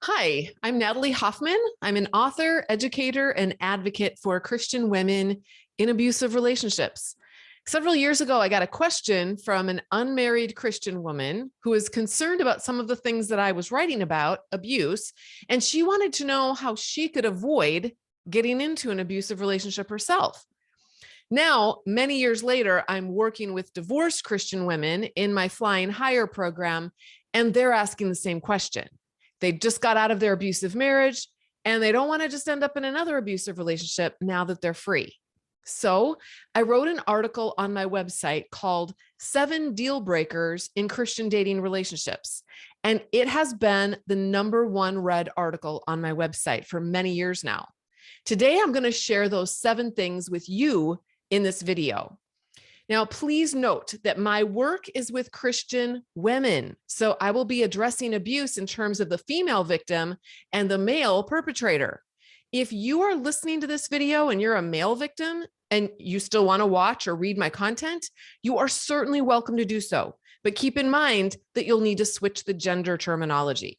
Hi, I'm Natalie Hoffman. I'm an author, educator, and advocate for Christian women in abusive relationships. Several years ago, I got a question from an unmarried Christian woman who was concerned about some of the things that I was writing about, abuse, and she wanted to know how she could avoid getting into an abusive relationship herself. Now, many years later, I'm working with divorced Christian women in my Flying Higher program, and they're asking the same question. They just got out of their abusive marriage, and they don't want to just end up in another abusive relationship now that they're free. So I wrote an article on my website called 7 Deal Breakers in Christian Dating Relationships. And it has been the #1 read article on my website for many years now. Today, I'm going to share those 7 things with you in this video. Now, please note that my work is with Christian women. So I will be addressing abuse in terms of the female victim and the male perpetrator. If you are listening to this video and you're a male victim and you still want to watch or read my content, you are certainly welcome to do so. But keep in mind that you'll need to switch the gender terminology.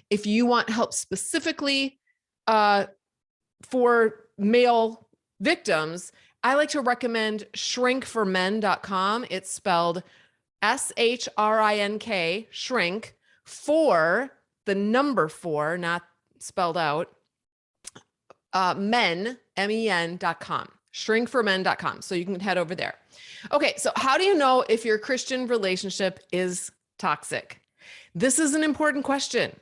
If you want help specifically for male victims, I like to recommend shrinkformen.com. It's spelled SHRINK, shrink, for the number 4, not spelled out, men, MEN.com, shrinkformen.com. So you can head over there. Okay, so how do you know if your Christian relationship is toxic? This is an important question.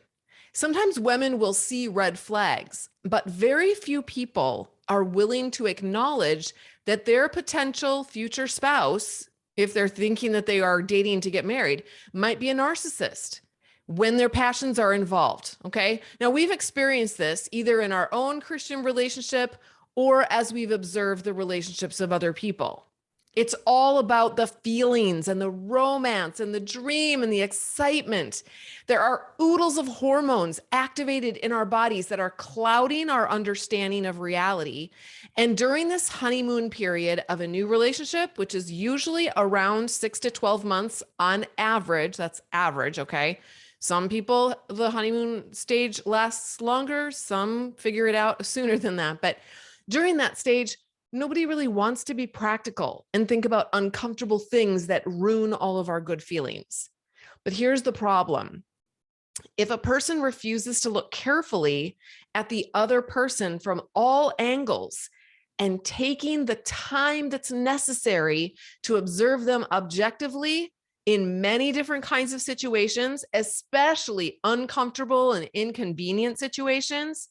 Sometimes women will see red flags, but very few people are willing to acknowledge that their potential future spouse, if they're thinking that they are dating to get married, might be a narcissist when their passions are involved. Okay. Now, we've experienced this either in our own Christian relationship or as we've observed the relationships of other people. It's all about the feelings and the romance and the dream and the excitement. There are oodles of hormones activated in our bodies that are clouding our understanding of reality. And during this honeymoon period of a new relationship, which is usually around 6 to 12 months on average, that's average, okay? Some people, the honeymoon stage lasts longer. Some figure it out sooner than that. But during that stage, nobody really wants to be practical and think about uncomfortable things that ruin all of our good feelings. But here's the problem. If a person refuses to look carefully at the other person from all angles and taking the time that's necessary to observe them objectively in many different kinds of situations, especially uncomfortable and inconvenient situations,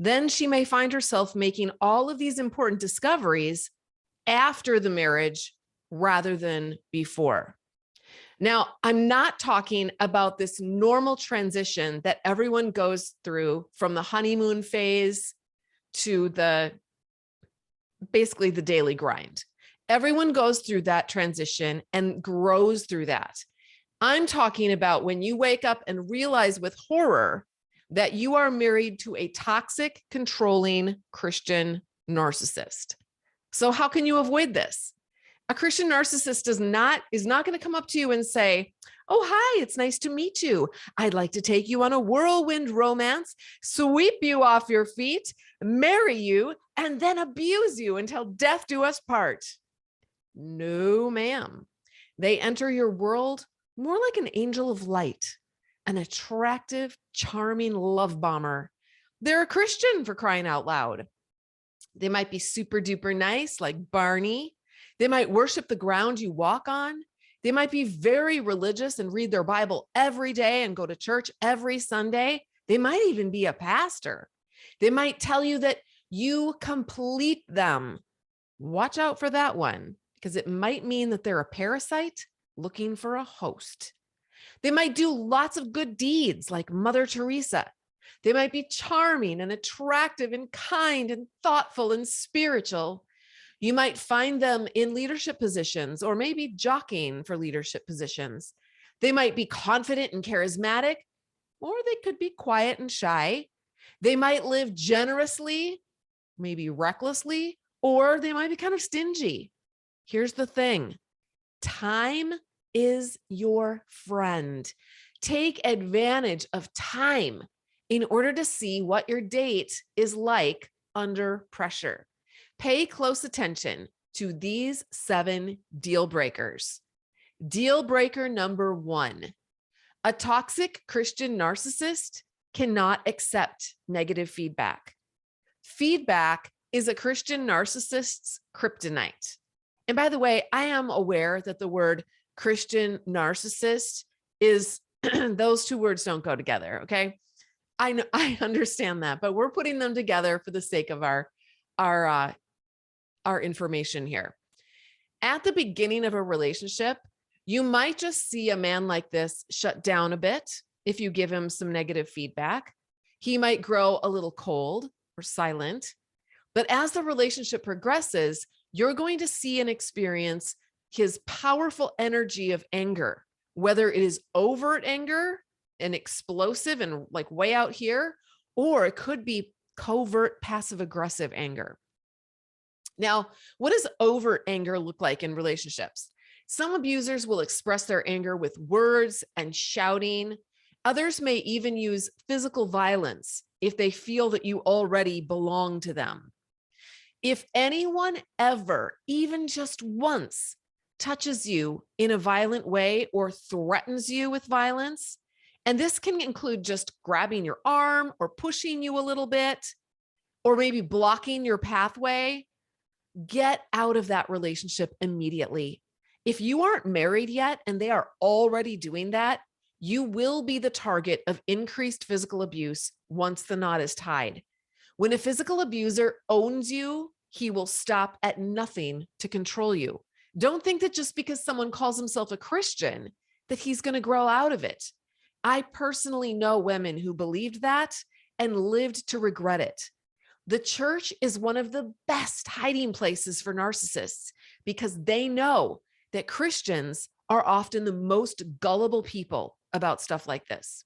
then she may find herself making all of these important discoveries after the marriage rather than before. Now, I'm not talking about this normal transition that everyone goes through from the honeymoon phase to basically the daily grind. Everyone goes through that transition and grows through that. I'm talking about when you wake up and realize with horror that you are married to a toxic, controlling Christian narcissist. So how can you avoid this? A Christian narcissist is not going to come up to you and say, "Oh, hi, it's nice to meet you. I'd like to take you on a whirlwind romance, sweep you off your feet, marry you, and then abuse you until death do us part." No, ma'am. They enter your world more like an angel of light, an attractive, charming love bomber. They're a Christian, for crying out loud. They might be super duper nice, like Barney. They might worship the ground you walk on. They might be very religious and read their Bible every day and go to church every Sunday. They might even be a pastor. They might tell you that you complete them. Watch out for that one, because it might mean that they're a parasite looking for a host. They might do lots of good deeds like Mother Teresa. They might be charming and attractive and kind and thoughtful and spiritual. You might find them in leadership positions or maybe jockeying for leadership positions. They might be confident and charismatic, or they could be quiet and shy. They might live generously, maybe recklessly, or they might be kind of stingy. Here's the thing. Time is your friend. Take advantage of time in order to see what your date is like under pressure. Pay close attention to these 7 deal breakers. Deal breaker number 1, a toxic Christian narcissist cannot accept negative feedback. Feedback is a Christian narcissist's kryptonite. And by the way, I am aware that the word Christian narcissist is, those two words don't go together, okay? I know, I understand that, but we're putting them together for the sake of our information here. At the beginning of a relationship, you might just see a man like this shut down a bit if you give him some negative feedback. He might grow a little cold or silent, but as the relationship progresses, you're going to see and experience his powerful energy of anger, whether it is overt anger and explosive and like way out here, or it could be covert passive aggressive anger. Now, what does overt anger look like in relationships? Some abusers will express their anger with words and shouting. Others may even use physical violence if they feel that you already belong to them. If anyone ever, even just once, touches you in a violent way or threatens you with violence, and this can include just grabbing your arm or pushing you a little bit, or maybe blocking your pathway, get out of that relationship immediately. If you aren't married yet and they are already doing that, you will be the target of increased physical abuse once the knot is tied. When a physical abuser owns you, he will stop at nothing to control you. Don't think that just because someone calls himself a Christian, that he's going to grow out of it. I personally know women who believed that and lived to regret it. The church is one of the best hiding places for narcissists because they know that Christians are often the most gullible people about stuff like this.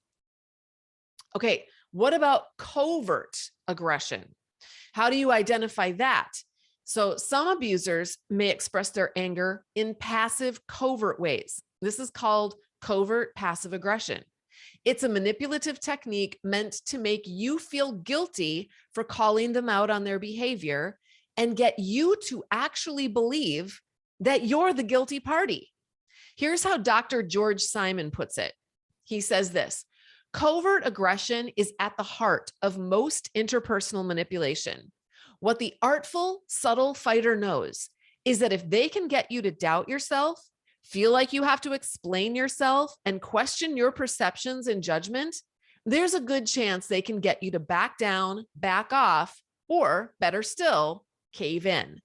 Okay, what about covert aggression? How do you identify that? So some abusers may express their anger in passive, covert ways. This is called covert passive aggression. It's a manipulative technique meant to make you feel guilty for calling them out on their behavior and get you to actually believe that you're the guilty party. Here's how Dr. George Simon puts it. He says this: covert aggression is at the heart of most interpersonal manipulation. What the artful, subtle fighter knows is that if they can get you to doubt yourself, feel like you have to explain yourself, and question your perceptions and judgment, there's a good chance they can get you to back down, back off, or better still, cave in.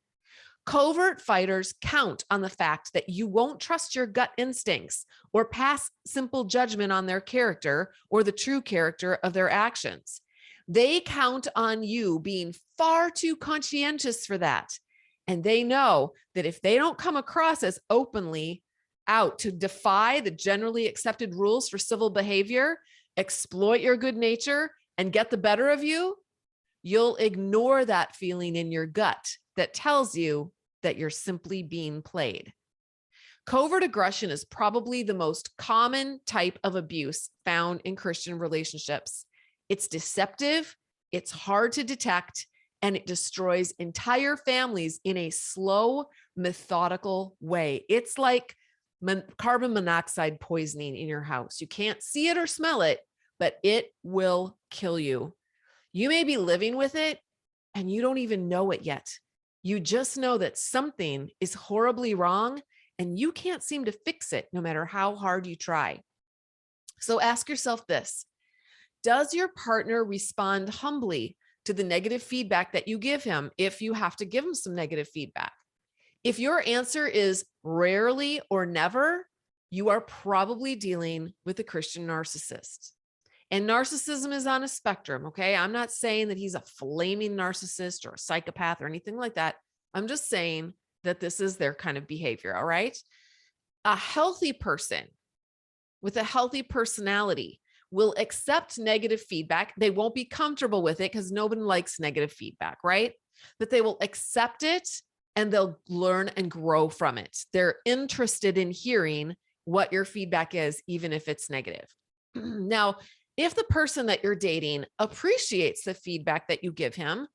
Covert fighters count on the fact that you won't trust your gut instincts or pass simple judgment on their character or the true character of their actions. They count on you being far too conscientious for that. And they know that if they don't come across as openly out to defy the generally accepted rules for civil behavior, exploit your good nature, and get the better of you, you'll ignore that feeling in your gut that tells you that you're simply being played. Covert aggression is probably the most common type of abuse found in Christian relationships. It's deceptive, it's hard to detect, and it destroys entire families in a slow, methodical way. It's like carbon monoxide poisoning in your house. You can't see it or smell it, but it will kill you. You may be living with it and you don't even know it yet. You just know that something is horribly wrong and you can't seem to fix it no matter how hard you try. So ask yourself this: does your partner respond humbly to the negative feedback that you give him if you have to give him some negative feedback? If your answer is rarely or never, you are probably dealing with a Christian narcissist. And narcissism is on a spectrum, okay? I'm not saying that he's a flaming narcissist or a psychopath or anything like that. I'm just saying that this is their kind of behavior, all right? A healthy person with a healthy personality will accept negative feedback. They won't be comfortable with it because nobody likes negative feedback, right? But they will accept it and they'll learn and grow from it. They're interested in hearing what your feedback is, even if it's negative. Now, if the person that you're dating appreciates the feedback that you give him,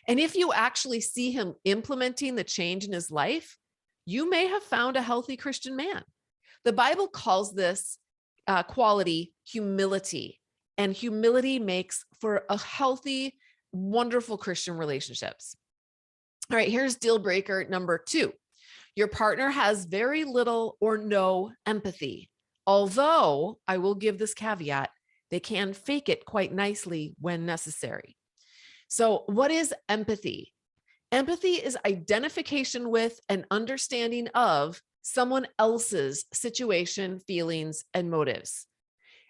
and if you actually see him implementing the change in his life, you may have found a healthy Christian man. The Bible calls this quality humility, and humility makes for a healthy, wonderful Christian relationships. All right, here's deal breaker number 2. Your partner has very little or no empathy. Although I will give this caveat, they can fake it quite nicely when necessary. So what is empathy? Empathy is identification with and understanding of someone else's situation, feelings, and motives.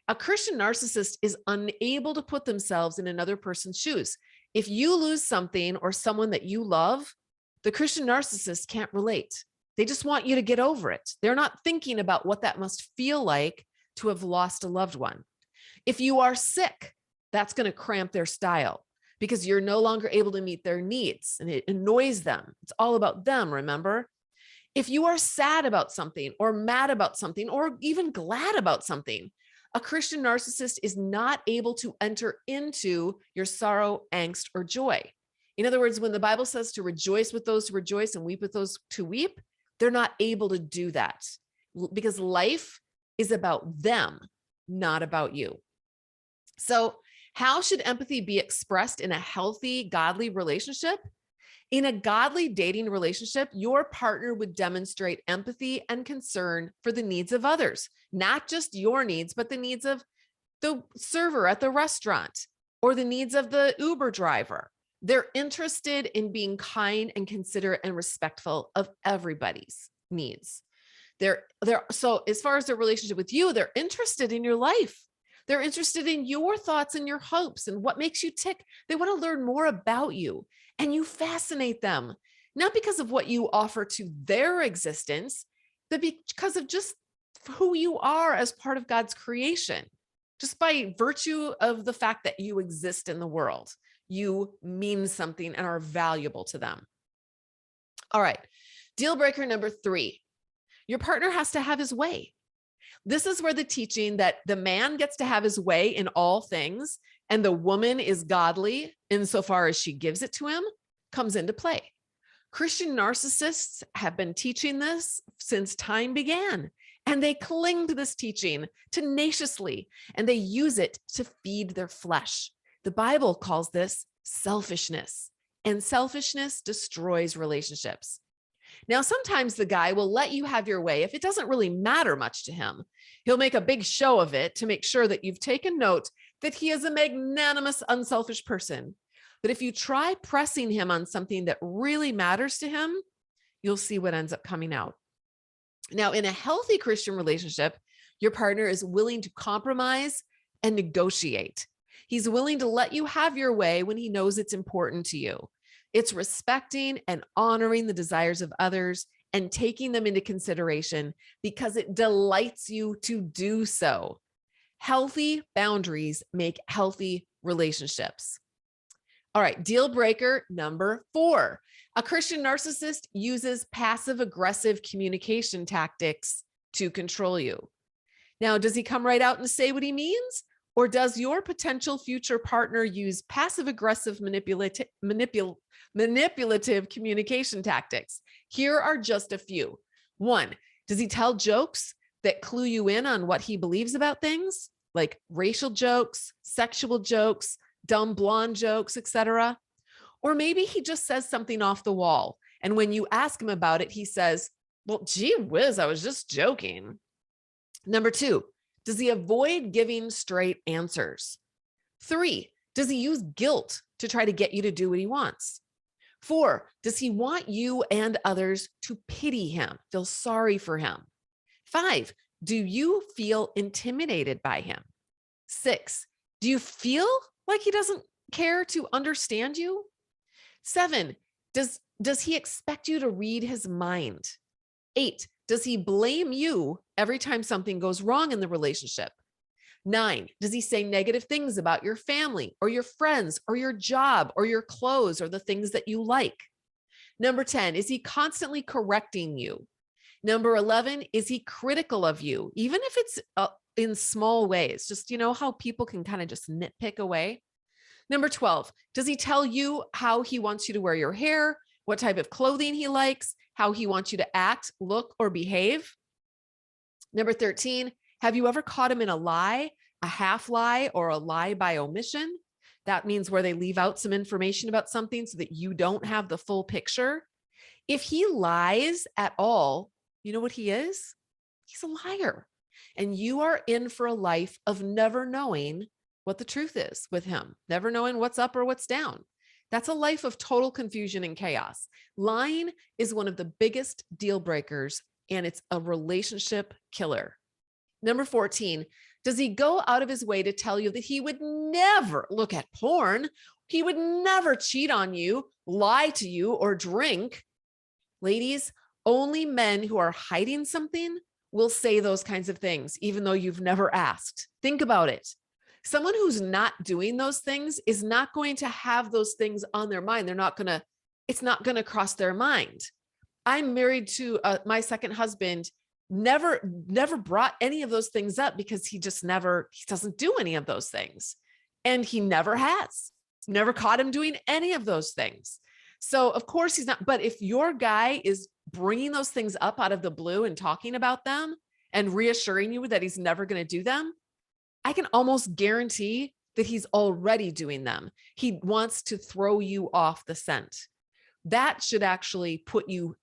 A Christian narcissist is unable to put themselves in another person's shoes. If you lose something or someone that you love, the Christian narcissist can't relate. They just want you to get over it. They're not thinking about what that must feel like to have lost a loved one. If you are sick, that's going to cramp their style because you're no longer able to meet their needs and it annoys them. It's all about them, remember? If you are sad about something or mad about something or even glad about something, a Christian narcissist is not able to enter into your sorrow, angst, or joy. In other words, when the Bible says to rejoice with those who rejoice and weep with those to weep, they're not able to do that because life is about them, not about you. So how should empathy be expressed in a healthy, godly relationship? In a godly dating relationship, your partner would demonstrate empathy and concern for the needs of others, not just your needs, but the needs of the server at the restaurant or the needs of the Uber driver. They're interested in being kind and considerate and respectful of everybody's needs. So as far as their relationship with you, they're interested in your life. They're interested in your thoughts and your hopes and what makes you tick. They want to learn more about you, and you fascinate them, not because of what you offer to their existence, but because of just who you are as part of God's creation. Just by virtue of the fact that you exist in the world, you mean something and are valuable to them. All right. Deal breaker number 3, your partner has to have his way. This is where the teaching that the man gets to have his way in all things and the woman is godly insofar as she gives it to him comes into play. Christian narcissists have been teaching this since time began, and they cling to this teaching tenaciously, and they use it to feed their flesh. The Bible calls this selfishness, and selfishness destroys relationships. Now, sometimes the guy will let you have your way if it doesn't really matter much to him. He'll make a big show of it to make sure that you've taken note that he is a magnanimous, unselfish person. But if you try pressing him on something that really matters to him, you'll see what ends up coming out. Now, in a healthy Christian relationship, your partner is willing to compromise and negotiate. He's willing to let you have your way when he knows it's important to you. It's respecting and honoring the desires of others and taking them into consideration because it delights you to do so. Healthy boundaries make healthy relationships. All right, deal breaker number 4. A Christian narcissist uses passive-aggressive communication tactics to control you. Now, does he come right out and say what he means? Or does your potential future partner use passive-aggressive manipulative communication tactics? Here are just a few. 1, does he tell jokes that clue you in on what he believes about things, like racial jokes, sexual jokes, dumb blonde jokes, etc.? Or maybe he just says something off the wall, and when you ask him about it, he says, well, gee whiz, I was just joking. Number 2, does he avoid giving straight answers? 3, does he use guilt to try to get you to do what he wants? 4, does he want you and others to pity him, feel sorry for him? 5, do you feel intimidated by him? 6, do you feel like he doesn't care to understand you? 7, does he expect you to read his mind? 8, does he blame you every time something goes wrong in the relationship? 9, does he say negative things about your family or your friends or your job or your clothes or the things that you like? Number 10, is he constantly correcting you? Number 11, is he critical of you, even if it's in small ways. Just, how people can kind of just nitpick away. Number 12, does he tell you how he wants you to wear your hair, what type of clothing he likes, how he wants you to act, look, or behave? Number 13, have you ever caught him in a lie, a half lie, or a lie by omission? That means where they leave out some information about something so that you don't have the full picture. If he lies at all, you know what he is? He's a liar. And you are in for a life of never knowing what the truth is with him, never knowing what's up or what's down. That's a life of total confusion and chaos. Lying is one of the biggest deal breakers, and it's a relationship killer. Number 14, does he go out of his way to tell you that he would never look at porn? He would never cheat on you, lie to you, or drink? Ladies, only men who are hiding something will say those kinds of things, even though you've never asked. Think about it. Someone who's not doing those things is not going to have those things on their mind. It's not going to cross their mind. I'm married to my second husband, never brought any of those things up because he doesn't do any of those things. And he never has, never caught him doing any of those things. So of course he's not, but if your guy is bringing those things up out of the blue and talking about them and reassuring you that he's never going to do them, I can almost guarantee that he's already doing them. He wants to throw you off the scent. That should actually put you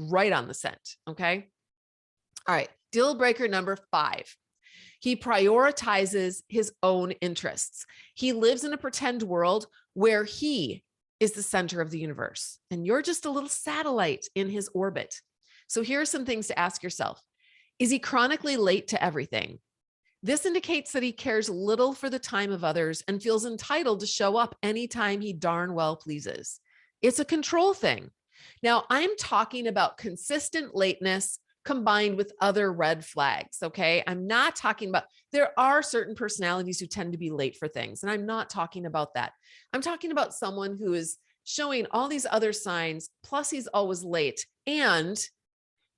right on the scent. Okay. All right. Deal breaker number 5. He prioritizes his own interests. He lives in a pretend world where he is the center of the universe and you're just a little satellite in his orbit. So here are some things to ask yourself. Is he chronically late to everything? This indicates that he cares little for the time of others and feels entitled to show up anytime he darn well pleases. It's a control thing. Now, I'm talking about consistent lateness combined with other red flags, okay? I'm not talking about, there are certain personalities who tend to be late for things, and I'm not talking about that. I'm talking about someone who is showing all these other signs, plus he's always late. And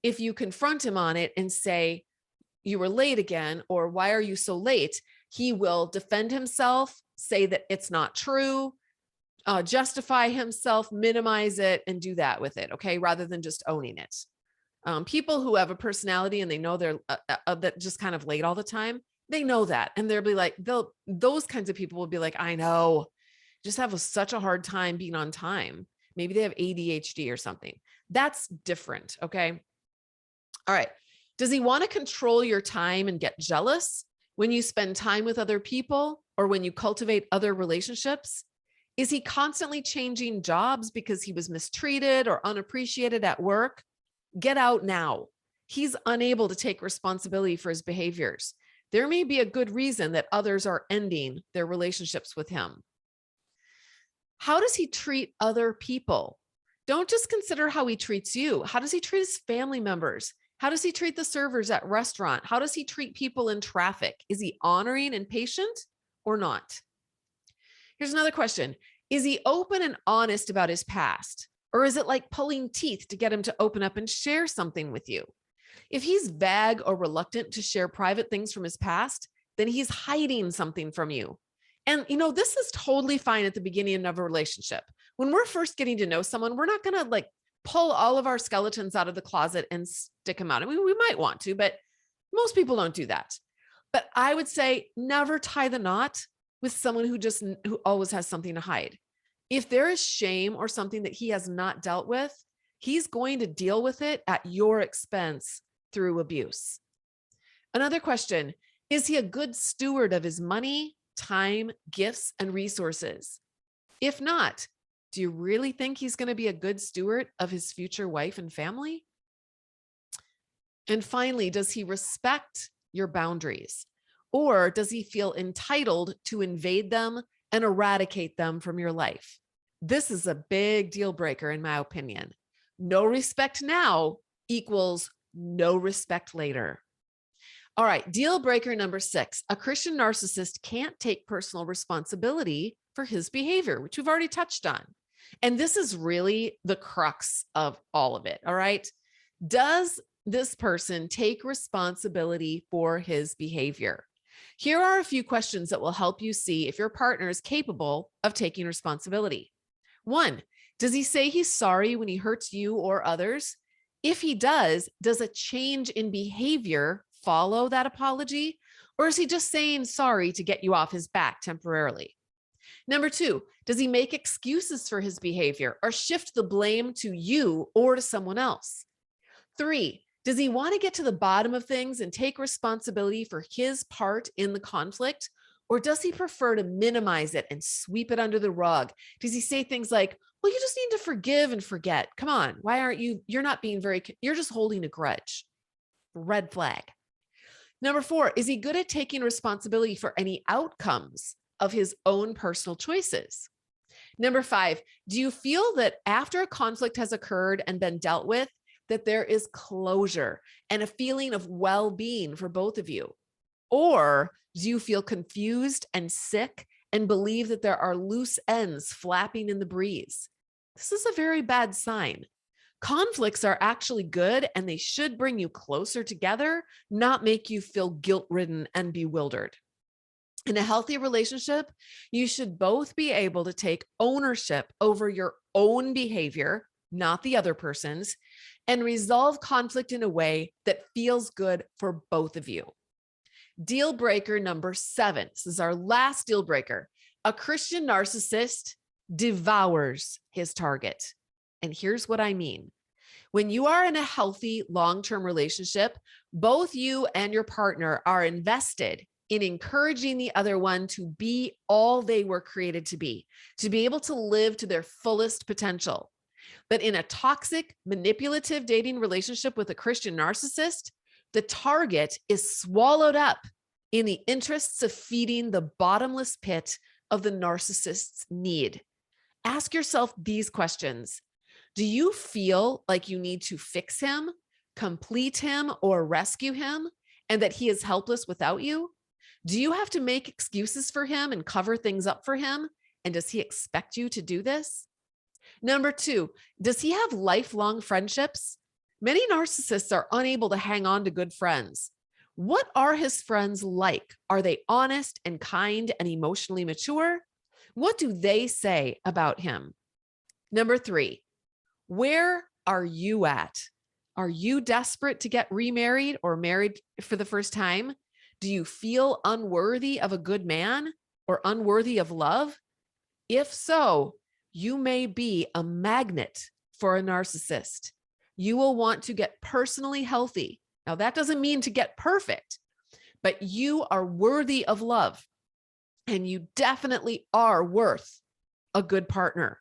if you confront him on it and say, you were late again, or why are you so late? He will defend himself, say that it's not true, justify himself, minimize it, and do that with it, okay? Rather than just owning it. People who have a personality and they know they're that just kind of late all the time, they know that. And they'll be like, those kinds of people will be like, I know, just have such a hard time being on time. Maybe they have ADHD or something. That's different, okay? All right. Does he want to control your time and get jealous when you spend time with other people or when you cultivate other relationships? Is he constantly changing jobs because he was mistreated or unappreciated at work? Get out now. He's unable to take responsibility for his behaviors. There may be a good reason that others are ending their relationships with him. How does he treat other people? Don't just consider how he treats you. How does he treat his family members? How does he treat the servers at restaurant? How does he treat people in traffic? Is he honoring and patient or not? Here's another question. Is he open and honest about his past? Or is it like pulling teeth to get him to open up and share something with you? If he's vague or reluctant to share private things from his past, then he's hiding something from you. And this is totally fine at the beginning of a relationship. When we're first getting to know someone, we're not going to pull all of our skeletons out of the closet and stick them out. I mean, we might want to, but most people don't do that. But I would say never tie the knot with someone who always has something to hide. If there is shame or something that he has not dealt with, he's going to deal with it at your expense through abuse. Another question, is he a good steward of his money, time, gifts, and resources? If not, do you really think he's going to be a good steward of his future wife and family? And finally, does he respect your boundaries? Or does he feel entitled to invade them and eradicate them from your life? This is a big deal breaker, in my opinion. No respect now equals no respect later. All right, deal breaker number 6. A Christian narcissist can't take personal responsibility for his behavior, which we've already touched on. And this is really the crux of all of it. All right. Does this person take responsibility for his behavior? Here are a few questions that will help you see if your partner is capable of taking responsibility. 1, does he say he's sorry when he hurts you or others? If he does a change in behavior follow that apology? Or is he just saying sorry to get you off his back temporarily? Number 2, does he make excuses for his behavior or shift the blame to you or to someone else? 3, does he want to get to the bottom of things and take responsibility for his part in the conflict? Or does he prefer to minimize it and sweep it under the rug? Does he say things like, well, you just need to forgive and forget. Come on. Why aren't you're not being you're just holding a grudge. Red flag. Number 4, is he good at taking responsibility for any outcomes of his own personal choices? Number 5, do you feel that after a conflict has occurred and been dealt with, that there is closure and a feeling of well-being for both of you? Or do you feel confused and sick and believe that there are loose ends flapping in the breeze? This is a very bad sign. Conflicts are actually good and they should bring you closer together, not make you feel guilt-ridden and bewildered. In a healthy relationship, you should both be able to take ownership over your own behavior, not the other person's, and resolve conflict in a way that feels good for both of you. Deal breaker number 7. This is our last deal breaker. A Christian narcissist devours his target. And here's what I mean. When you are in a healthy long-term relationship, both you and your partner are invested in encouraging the other one to be all they were created to be able to live to their fullest potential. But in a toxic, manipulative dating relationship with a Christian narcissist, the target is swallowed up in the interests of feeding the bottomless pit of the narcissist's need. Ask yourself these questions. Do you feel like you need to fix him, complete him, or rescue him, and that he is helpless without you? Do you have to make excuses for him and cover things up for him? And does he expect you to do this? Number 2, does he have lifelong friendships? Many narcissists are unable to hang on to good friends. What are his friends like? Are they honest and kind and emotionally mature? What do they say about him? Number 3, where are you at? Are you desperate to get remarried or married for the first time? Do you feel unworthy of a good man or unworthy of love? If so, you may be a magnet for a narcissist. You will want to get personally healthy. Now, that doesn't mean to get perfect, but you are worthy of love, and you definitely are worth a good partner.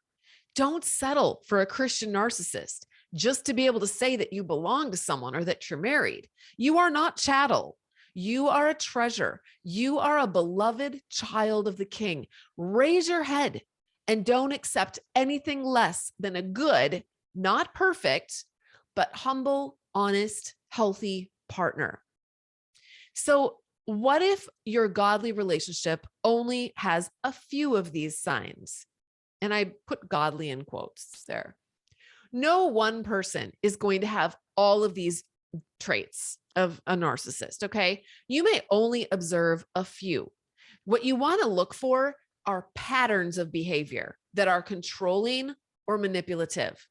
Don't settle for a Christian narcissist just to be able to say that you belong to someone or that you're married. You are not chattel. You are a treasure. You are a beloved child of the King. Raise your head and don't accept anything less than a good, not perfect, but humble, honest, healthy partner. So what if your godly relationship only has a few of these signs? And I put godly in quotes there. No one person is going to have all of these traits of a narcissist, okay? You may only observe a few. What you want to look for are patterns of behavior that are controlling or manipulative,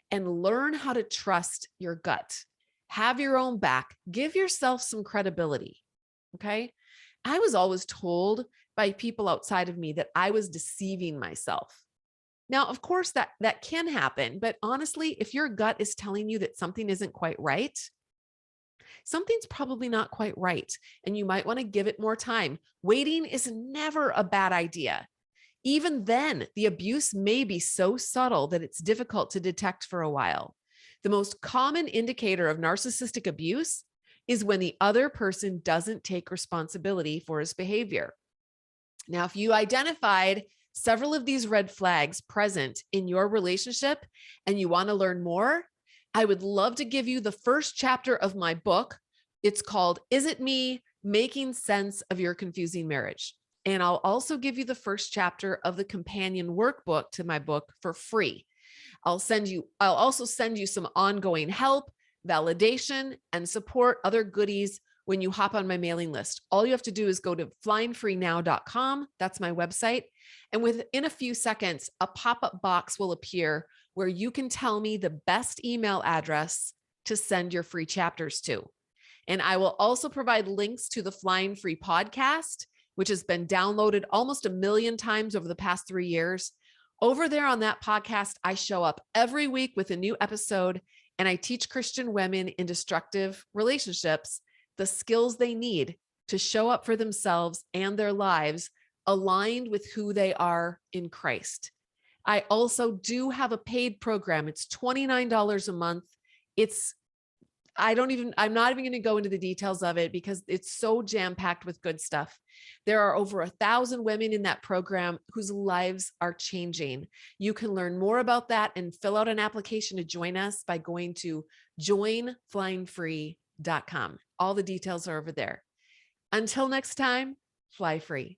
and learn how to trust your gut. Have your own back. Give yourself some credibility, okay? I was always told by people outside of me that I was deceiving myself. Now, of course, that can happen, but honestly, if your gut is telling you that something isn't quite right, something's probably not quite right, and you might want to give it more time. Waiting is never a bad idea. Even then, the abuse may be so subtle that it's difficult to detect for a while. The most common indicator of narcissistic abuse is when the other person doesn't take responsibility for his behavior. Now, if you identified several of these red flags present in your relationship and you want to learn more, I would love to give you the first chapter of my book. It's called, Is It Me? Making Sense of Your Confusing Marriage. And I'll also give you the first chapter of the companion workbook to my book for free. I'll also send you some ongoing help, validation, and support, other goodies when you hop on my mailing list. All you have to do is go to flyingfreenow.com. That's my website. And within a few seconds, a pop-up box will appear where you can tell me the best email address to send your free chapters to. And I will also provide links to the Flying Free podcast, which has been downloaded almost 1 million times over the past 3 years. Over there on that podcast, I show up every week with a new episode, and I teach Christian women in destructive relationships the skills they need to show up for themselves and their lives aligned with who they are in Christ. I also do have a paid program. It's $29 a month. I'm not even going to go into the details of it because it's so jam-packed with good stuff. There are over 1,000 women in that program whose lives are changing. You can learn more about that and fill out an application to join us by going to joinflyingfree.com. All the details are over there. Until next time, fly free.